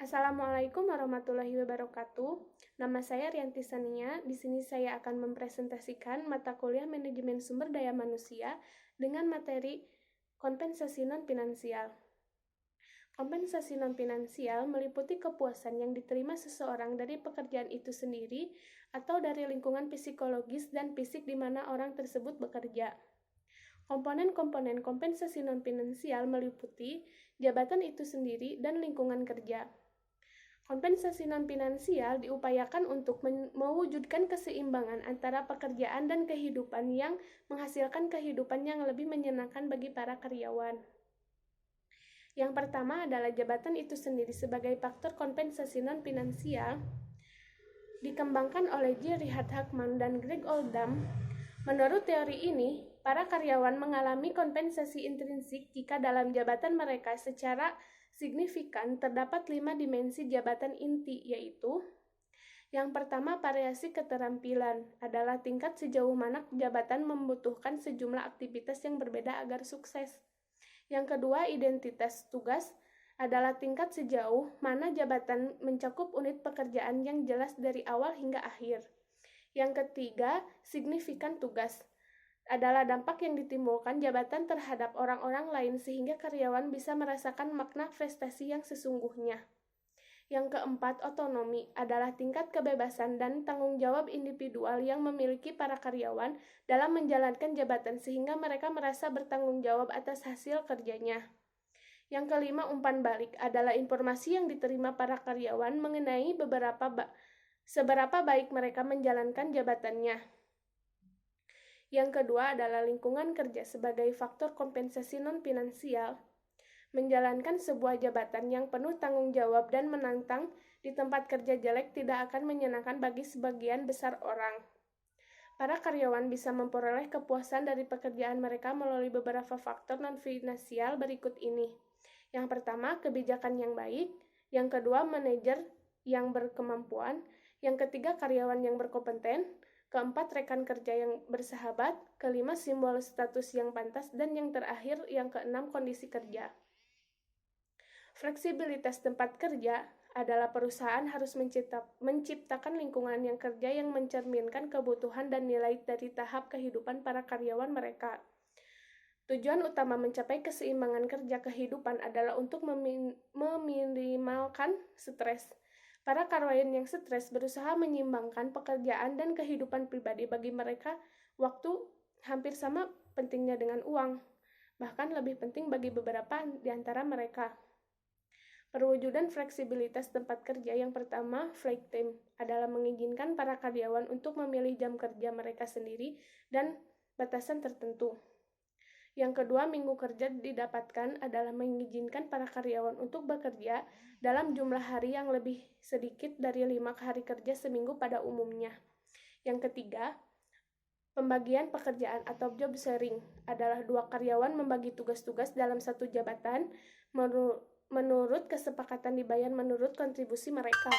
Assalamualaikum warahmatullahi wabarakatuh. Nama saya Rianti Sania. Di sini saya akan mempresentasikan mata kuliah Manajemen Sumber Daya Manusia dengan materi kompensasi non-finansial. Kompensasi non-finansial meliputi kepuasan yang diterima seseorang dari pekerjaan itu sendiri atau dari lingkungan psikologis dan fisik di mana orang tersebut bekerja. Komponen-komponen kompensasi non-finansial meliputi jabatan itu sendiri dan lingkungan kerja. Kompensasi non-finansial diupayakan untuk mewujudkan keseimbangan antara pekerjaan dan kehidupan yang menghasilkan kehidupan yang lebih menyenangkan bagi para karyawan. Yang pertama adalah jabatan itu sendiri sebagai faktor kompensasi non-finansial dikembangkan oleh J. Richard Hackman dan Greg Oldham. Menurut teori ini, para karyawan mengalami kompensasi intrinsik jika dalam jabatan mereka secara signifikan terdapat 5 dimensi jabatan inti, yaitu yang pertama, variasi keterampilan adalah tingkat sejauh mana jabatan membutuhkan sejumlah aktivitas yang berbeda agar sukses. Yang kedua, identitas tugas adalah tingkat sejauh mana jabatan mencakup unit pekerjaan yang jelas dari awal hingga akhir. Yang ketiga, signifikan tugas adalah dampak yang ditimbulkan jabatan terhadap orang-orang lain sehingga karyawan bisa merasakan makna prestasi yang sesungguhnya. Yang keempat, otonomi adalah tingkat kebebasan dan tanggung jawab individual yang memiliki para karyawan dalam menjalankan jabatan sehingga mereka merasa bertanggung jawab atas hasil kerjanya. Yang kelima, umpan balik adalah informasi yang diterima para karyawan mengenai seberapa baik mereka menjalankan jabatannya. Yang kedua adalah lingkungan kerja sebagai faktor kompensasi non-finansial. Menjalankan sebuah jabatan yang penuh tanggung jawab dan menantang di tempat kerja jelek tidak akan menyenangkan bagi sebagian besar orang. Para karyawan bisa memperoleh kepuasan dari pekerjaan mereka melalui beberapa faktor non-finansial berikut ini. Yang pertama, kebijakan yang baik. Yang kedua, manajer yang berkemampuan. Yang ketiga, karyawan yang berkompeten. Keempat, rekan kerja yang bersahabat. Kelima, simbol status yang pantas. Dan yang terakhir, yang keenam, kondisi kerja. Fleksibilitas tempat kerja adalah perusahaan harus menciptakan lingkungan yang kerja yang mencerminkan kebutuhan dan nilai dari tahap kehidupan para karyawan mereka. Tujuan utama mencapai keseimbangan kerja kehidupan adalah untuk meminimalkan stres. Para karyawan yang stres berusaha menyimbangkan pekerjaan dan kehidupan pribadi. Bagi mereka, waktu hampir sama pentingnya dengan uang, bahkan lebih penting bagi beberapa di antara mereka. Perwujudan fleksibilitas tempat kerja yang pertama, flex time, adalah mengizinkan para karyawan untuk memilih jam kerja mereka sendiri dan batasan tertentu. Yang kedua, minggu kerja didapatkan adalah mengizinkan para karyawan untuk bekerja dalam jumlah hari yang lebih sedikit dari 5 hari kerja seminggu pada umumnya. Yang ketiga, pembagian pekerjaan atau job sharing adalah 2 karyawan membagi tugas-tugas dalam satu jabatan menurut kesepakatan dibayar menurut kontribusi mereka.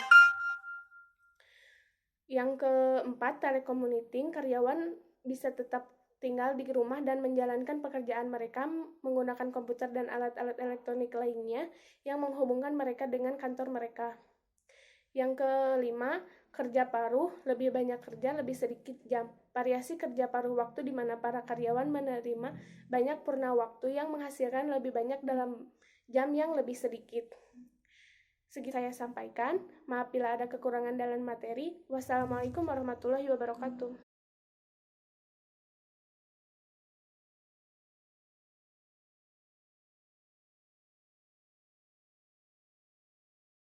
Yang keempat, telecommuting, karyawan bisa tetap tinggal di rumah dan menjalankan pekerjaan mereka menggunakan komputer dan alat-alat elektronik lainnya yang menghubungkan mereka dengan kantor mereka. Yang kelima, kerja paruh, lebih banyak kerja, lebih sedikit jam. Variasi kerja paruh waktu di mana para karyawan menerima banyak purna waktu yang menghasilkan lebih banyak dalam jam yang lebih sedikit. Segitu saya sampaikan. Maaf bila ada kekurangan dalam materi. Wassalamualaikum warahmatullahi wabarakatuh.